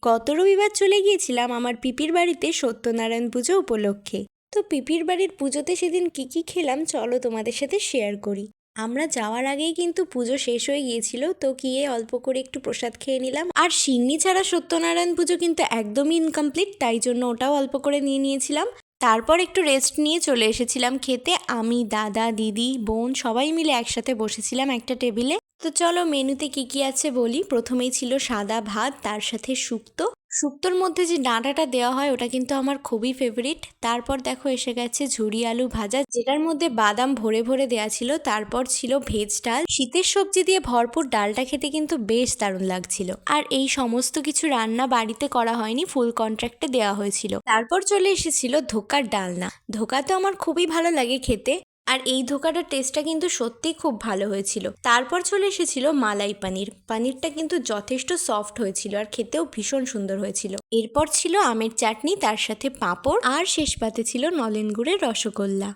গত রবিবার চলে গিয়েছিলাম আমার পিপির বাড়িতে সত্যনারায়ণ পুজো উপলক্ষে। তো পিপির বাড়ির পুজোতে সেদিন কি খেলাম চলো তোমাদের সাথে শেয়ার করি। আমরা যাওয়ার আগেই কিন্তু পুজো শেষ হয়ে গিয়েছিল, তো গিয়ে অল্প করে একটু প্রসাদ খেয়ে নিলাম। আর সিন্নি ছাড়া সত্যনারায়ণ পুজো কিন্তু একদমই ইনকমপ্লিট, তাই জন্য ওটাও অল্প করে নিয়ে নিয়েছিলাম। তারপর একটু রেস্ট নিয়ে চলে এসেছিলাম খেতে। আমি, দাদা, দিদি, বোন সবাই মিলে একসাথে বসেছিলাম একটা টেবিলে। তো চলো মেনুতে কি আছে বলি। প্রথমেই ছিল সাদা ভাত, তার সাথে শুক্তোর মধ্যে যে ডাঁটাটা দেওয়া হয় ওটা কিন্তু আমার খুবই ফেভারিট। তারপর দেখো এসে গেছে ঝুরি আলু ভাজা, যেটার মধ্যে বাদাম ভরে ভরে দেওয়া ছিল। তারপর ছিল ভেজ ডাল, শীতের সবজি দিয়ে ভরপুর ডালটা খেতে কিন্তু বেশ দারুণ লাগছিল। আর এই সমস্ত কিছু রান্না বাড়িতে করা হয়নি, ফুল কন্ট্রাক্টে দেওয়া হয়েছিল। তারপর চলে এসেছিল ধোকার ডালনা। ধোকা তো আমার খুবই ভালো লাগে খেতে, আর এই ধোকাটার টেস্টটা কিন্তু সত্যিই খুব ভালো হয়েছিল। তারপর চলে এসেছিল মালাই পানির। পানিরটা কিন্তু যথেষ্ট সফট হয়েছিল আর খেতেও ভীষণ সুন্দর হয়েছিল। এরপর ছিল আমের চাটনি, তার সাথে পাঁপড়, আর শেষ পাতে ছিল নলেন গুড়ের রসগোল্লা।